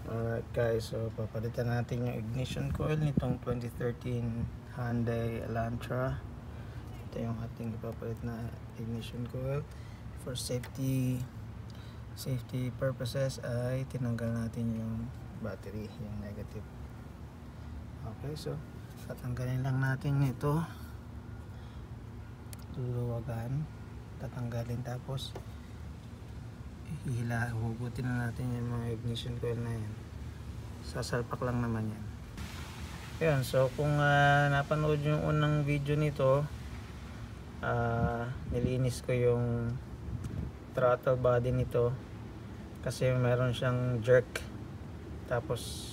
Alright guys, so papalitan natin yung ignition coil nitong 2013 Hyundai Elantra. Ito yung ating ipapalit na ignition coil. For safety purposes ay tinanggal natin yung battery, yung negative. Okay, so tatanggalin lang natin ito, luluwagan, tatanggalin, tapos hugutin na natin yung mga ignition coil na yan. Sasalpak lang naman yan. Ayan, so kung napanood yung unang video nito, nilinis ko yung throttle body nito kasi meron siyang jerk, tapos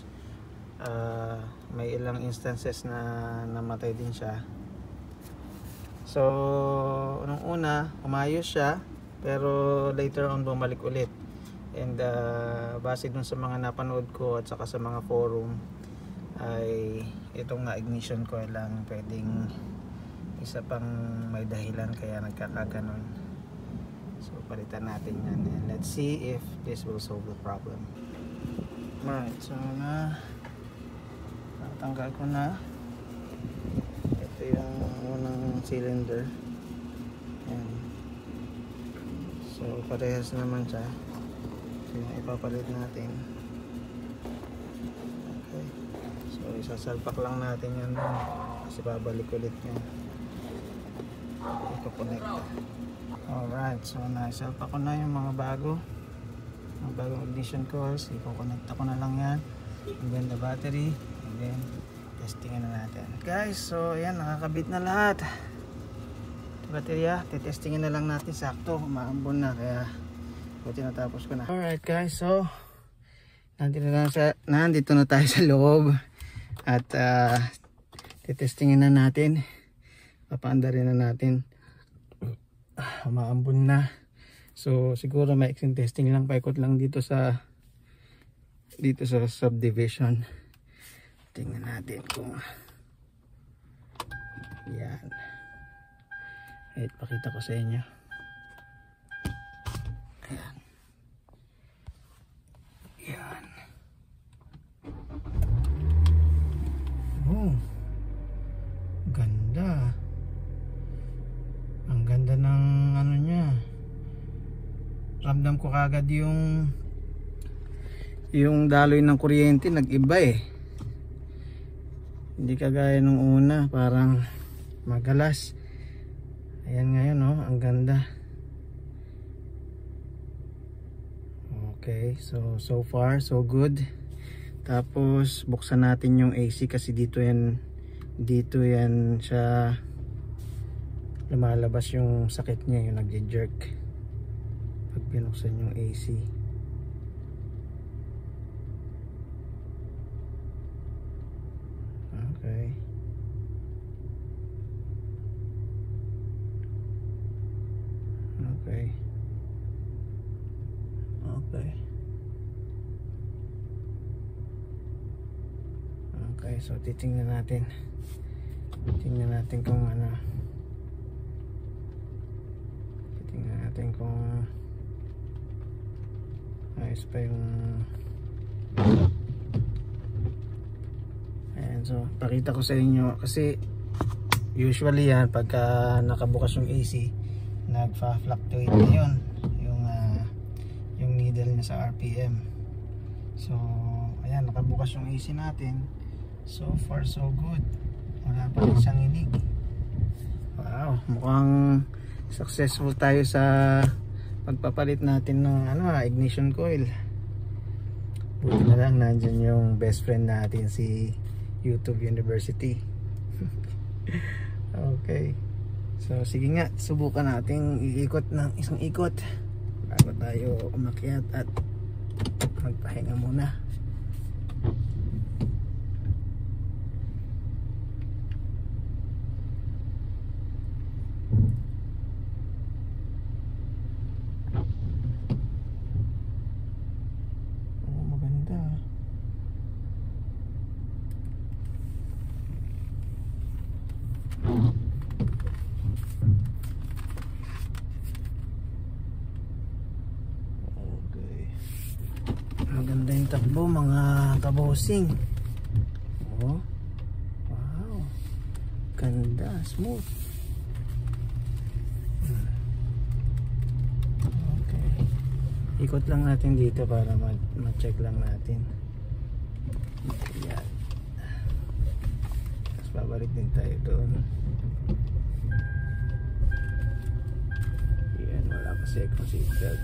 may ilang instances na namatay din siya. So nung una umayos siya, pero later on bumalik ulit. And base dun sa mga napanood ko at saka sa mga forum, ay itong ignition coil lang pwedeng isa pang may dahilan kaya nagkakaganon. So palitan natin yan, and let's see if this will solve the problem. Right, so natanggal ko na. Ito yung unang cylinder. Ayan. So parehas naman siya. So yung ipapalit natin. Okay. So isasalpak lang natin yan doon kasi babalik ulit yan. Iko-connect. Alright, so naisalpak ko na yung mga bagong ignition coils. Iko-connect ko na lang yan, and then the battery, and then testingin na natin guys. So ayan, nakakabit na lahat. Baterya, titestingin na lang natin. Sakto, umaambon na, kaya tinatapos ko na. Alright guys, so nandito na tayo sa loob at titestingin na natin, papaandarin na natin. Umaambon na, so siguro may exit testing lang, paikot lang dito sa subdivision. Tingnan natin kung yan. Wait, pakita ko sa inyo. Ayan. Ayan. Oh, ganda. Ang ganda ng ano niya. Ramdam ko kagad yung daloy ng kuryente, nag-iba eh. Hindi kagaya nung una, parang magalas. Ayan ngayon, oh, ang ganda. Okay, so far so good. Tapos buksan natin yung AC kasi dito yan siya lumalabas yung sakit niya, yung nagje-jerk pag binuksan yung AC. Okay. Okay. Okay. Okay, so titingnan natin. Tingnan natin kung ano. Tingnan natin kung ayos pa yung. Ayan, so pakita ko sa inyo kasi usually yan pagka nakabukas yung AC, nagfa-fluctuate na yun yung needle niya sa RPM. So ayan, nakabukas yung AC natin. So far so good, wala pa rin siyang inig. Wow, mukhang successful tayo sa pagpapalit natin ng ignition coil. Buti na lang nandyan yung best friend natin, si YouTube University. Okay, so sige nga, subukan natin iikot ng isang ikot bago tayo umakyat at magpahinga muna. Oh, maganda. Okay. Maganda yung takbo mga kabosing. Oh. Wow. Ganda, smooth. Okay. Ikot lang natin dito para ma-check lang natin. Yan. Tapos babalik din tayo doon. Yan, wala kasi akong seatbelt.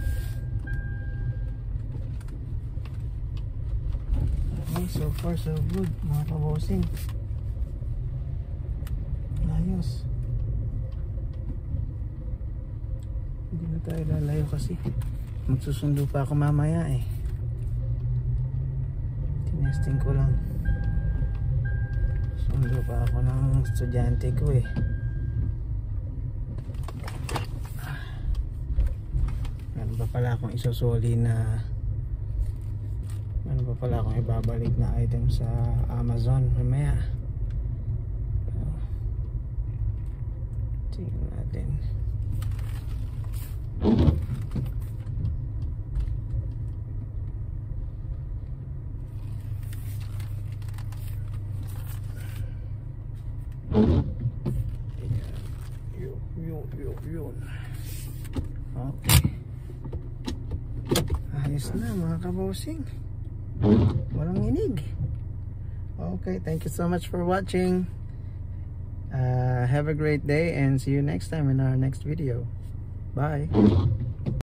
Okay, so far so good mga kabosing. Ayos. Hindi na tayo lalayo kasi magsusundo pa ako mamaya eh. Tinesting ko lang. Sundo pa ako ng estudyante ko eh. Meron pa pala akong isusuli na ano pa pala akong ibabalik na item sa Amazon mamaya. Tingnan natin. Yun. Okay. Ayos na mga kabosing. Walang inig. Okay, thank you so much for watching. Have a great day and see you next time in our next video. Bye.